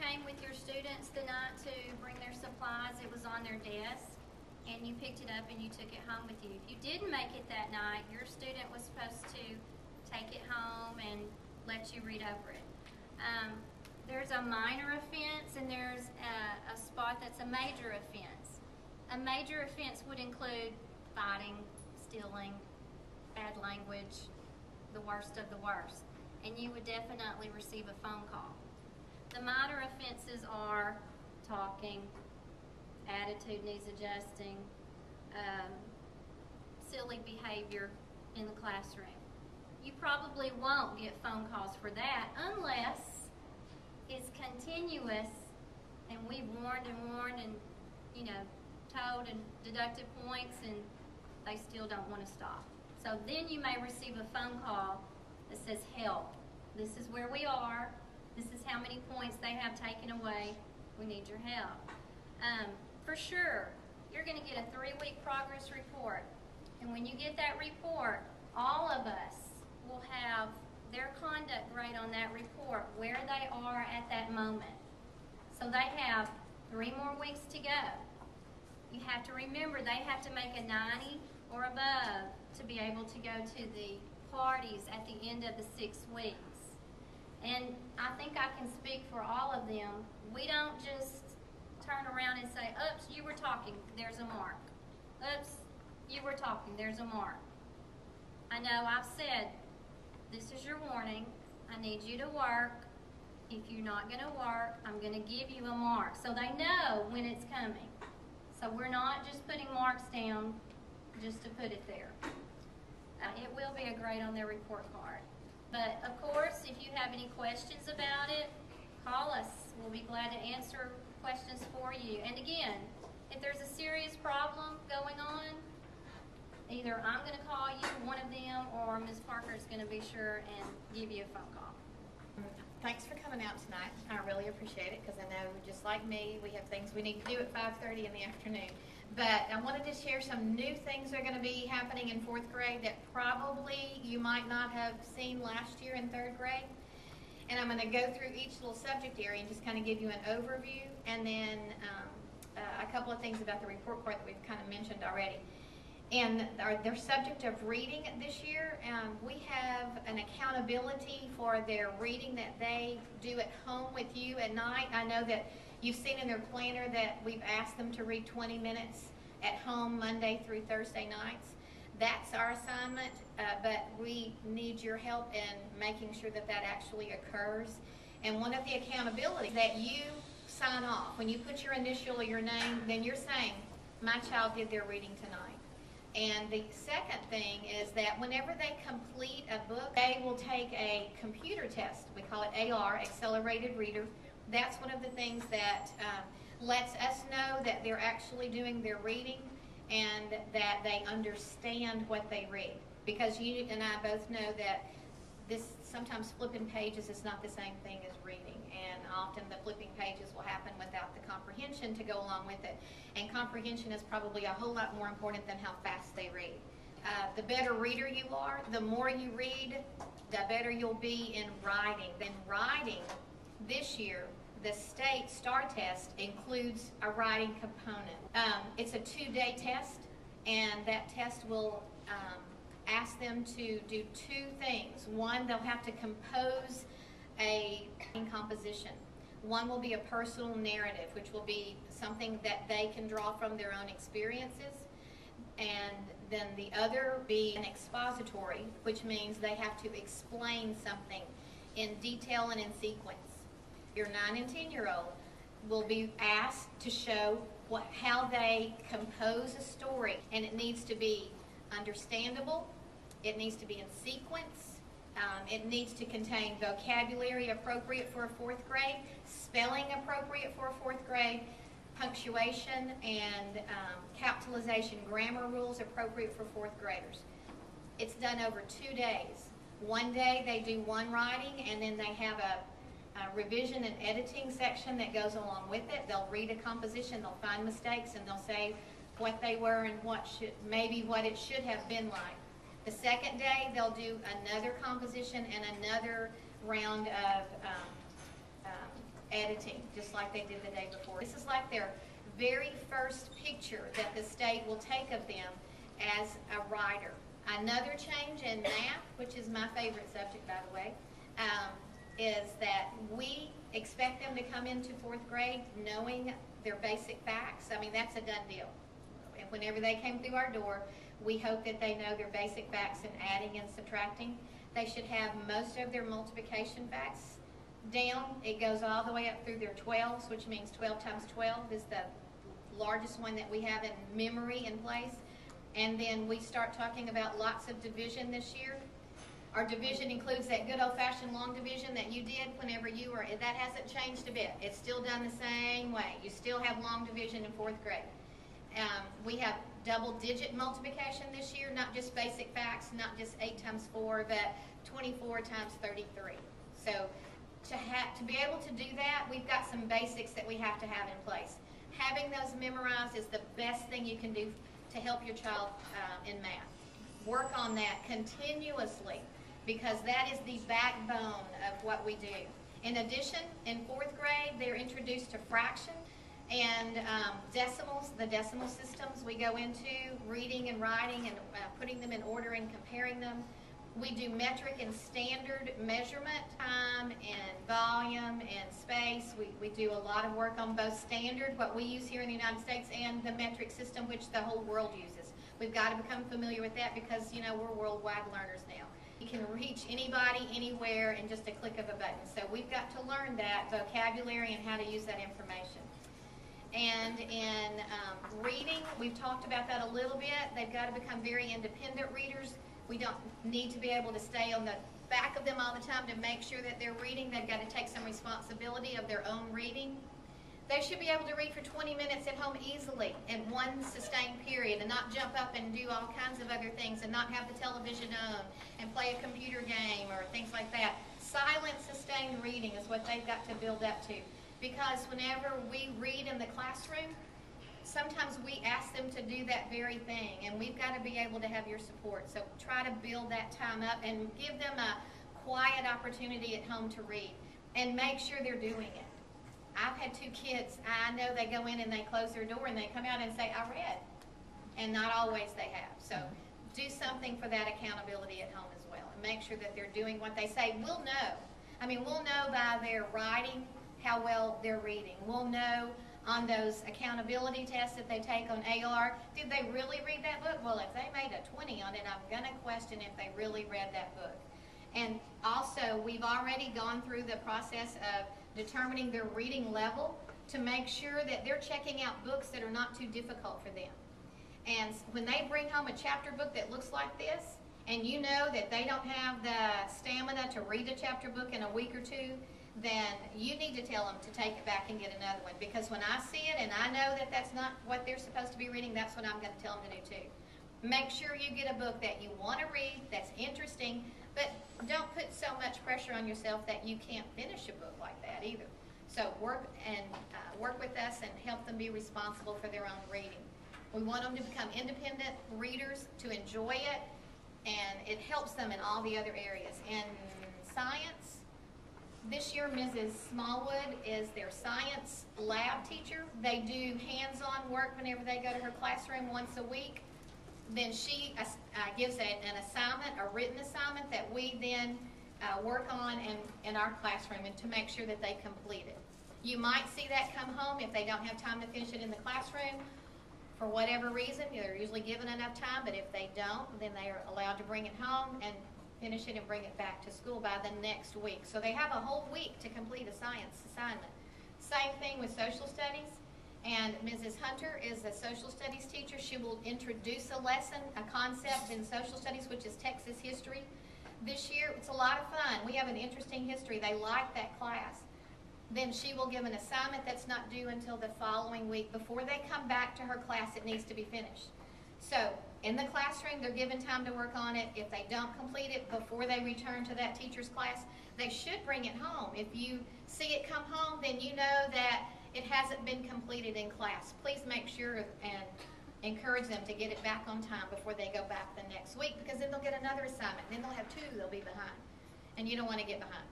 came with your students the night to bring their supplies, it was on their desk, and you picked it up and you took it home with you. If you didn't make it that night, your student was supposed to take it home and let you read over it. There's a minor offense and there's a spot that's a major offense. A major offense would include fighting, stealing, bad language, the worst of the worst, and you would definitely receive a phone call. The minor offenses are talking, attitude needs adjusting, silly behavior in the classroom. You probably won't get phone calls for that unless it's continuous and we've warned and told and deducted points and they still don't want to stop. So then you may receive a phone call that says, help, this is where we are, this is how many points they have taken away, we need your help. For sure, you're going to get a 3-week progress report, and when you get that report, all of us will have their conduct grade on that report, where they are at that moment. So they have 3 more weeks to go. You have to remember they have to make a 90 or above to be able to go to the parties at the end of the 6 weeks. And I think I can speak for all of them. We don't just turn around and say, oops, you were talking, there's a mark. Oops, you were talking, there's a mark. I know I've said, this is your warning, I need you to work. If you're not going to work, I'm going to give you a mark. So they know when it's coming. So we're not just putting marks down just to put it there. It will be a grade on their report card. But of course, if you have any questions about it, call us. We'll be glad to answer questions for you. And again, if there's a serious problem going on, either I'm going to call you, one of them, or Ms. Parker is going to be sure and give you a phone call. Thanks for coming out tonight. I really appreciate it because I know, just like me, we have things we need to do at 5:30 in the afternoon. But I wanted to share some new things that are going to be happening in 4th grade that probably you might not have seen last year in 3rd grade. And I'm going to go through each little subject area and just kind of give you an overview, and then a couple of things about the report card that we've kind of mentioned already. And their subject of reading this year, we have an accountability for their reading that they do at home with you at night. I know that you've seen in their planner that we've asked them to read 20 minutes at home Monday through Thursday nights. That's our assignment, but we need your help in making sure that that actually occurs. And one of the accountabilities that you sign off, when you put your initial or your name, then you're saying, my child did their reading tonight. And the second thing is that whenever they complete a book, they will take a computer test. We call it AR, Accelerated Reader. That's one of the things that lets us know that they're actually doing their reading and that they understand what they read. Because you and I both know that sometimes flipping pages is not the same thing as reading, and often the flipping pages will happen without the comprehension to go along with it, and comprehension is probably a whole lot more important than how fast they read. The better reader you are, the more you read, the better you'll be in writing. Then writing, this year, the state STAR test includes a writing component. It's a 2-day test, and that test will ask them to do 2 things. One, they'll have to compose a composition. One will be a personal narrative, which will be something that they can draw from their own experiences. And then the other be an expository, which means they have to explain something in detail and in sequence. Your 9 and 10-year-old will be asked to show how they compose a story, and it needs to be understandable, it needs to be in sequence, it needs to contain vocabulary appropriate for a 4th grade, spelling appropriate for a 4th grade, punctuation and capitalization grammar rules appropriate for 4th graders. It's done over 2 days. One day they do one writing, and then they have a revision and editing section that goes along with it. They'll read a composition, they'll find mistakes, and they'll say what they were and maybe what it should have been like. The second day, they'll do another composition and another round of editing, just like they did the day before. This is like their very first picture that the state will take of them as a writer. Another change in math, which is my favorite subject, by the way, is that we expect them to come into fourth grade knowing their basic facts. I mean, that's a done deal. And whenever they came through our door, we hope that they know their basic facts in adding and subtracting. They should have most of their multiplication facts down. It goes all the way up through their 12s, which means 12 times 12 is the largest one that we have in memory in place. And then we start talking about lots of division this year. Our division includes that good old-fashioned long division that you did whenever you were, that hasn't changed a bit. It's still done the same way. You still have long division in fourth grade. We have double-digit multiplication this year, not just basic facts, not just 8 times 4, but 24 times 33. So to be able to do that, we've got some basics that we have to have in place. Having those memorized is the best thing you can do to help your child in math. Work on that continuously, because that is the backbone of what we do. In addition, in fourth grade, they're introduced to fraction and decimals, the decimal systems. We go into reading and writing and putting them in order and comparing them. We do metric and standard measurement, time and volume and space. We do a lot of work on both standard, what we use here in the United States, and the metric system, which the whole world uses. We've got to become familiar with that because, you know, we're worldwide learners now. You can reach anybody, anywhere, in just a click of a button. So we've got to learn that vocabulary and how to use that information. And in reading, we've talked about that a little bit. They've got to become very independent readers. We don't need to be able to stay on the back of them all the time to make sure that they're reading. They've got to take some responsibility of their own reading. They should be able to read for 20 minutes at home easily in one sustained period and not jump up and do all kinds of other things and not have the television on and play a computer game or things like that. Silent, sustained reading is what they've got to build up to. Because whenever we read in the classroom, sometimes we ask them to do that very thing, and we've got to be able to have your support. So try to build that time up and give them a quiet opportunity at home to read, and make sure they're doing it. I've had 2 kids, I know they go in and they close their door and they come out and say, I read. And not always they have. So do something for that accountability at home as well, and make sure that they're doing what they say. We'll know. I mean, we'll know by their writing how well they're reading. We'll know on those accountability tests that they take on AR, did they really read that book? Well, if they made a 20 on it, I'm going to question if they really read that book. And also, we've already gone through the process of determining their reading level to make sure that they're checking out books that are not too difficult for them. And when they bring home a chapter book that looks like this, and you know that they don't have the stamina to read a chapter book in a week or 2, then you need to tell them to take it back and get another one. Because when I see it and I know that that's not what they're supposed to be reading, that's what I'm going to tell them to do too. Make sure you get a book that you want to read, that's interesting, but don't put so much pressure on yourself that you can't finish a book like that either. So work with us and help them be responsible for their own reading. We want them to become independent readers, to enjoy it, and it helps them in all the other areas. In science, this year Mrs. Smallwood is their science lab teacher. They do hands-on work whenever they go to her classroom once a week. Then she gives an assignment, a written assignment, that we then work on in our classroom, and to make sure that they complete it. You might see that come home if they don't have time to finish it in the classroom. For whatever reason, they're usually given enough time, but if they don't, then they are allowed to bring it home and finish it and bring it back to school by the next week. So they have a whole week to complete a science assignment. Same thing with social studies. And Mrs. Hunter is a social studies teacher. She will introduce a lesson, a concept in social studies, which is Texas history. This year, it's a lot of fun. We have an interesting history. They like that class. Then she will give an assignment that's not due until the following week. Before they come back to her class, it needs to be finished. So in the classroom, they're given time to work on it. If they don't complete it before they return to that teacher's class, they should bring it home. If you see it come home, then you know that it hasn't been completed in class. Please make sure and encourage them to get it back on time before they go back the next week, because then they'll get another assignment. Then they'll have 2 they'll be behind. And you don't want to get behind.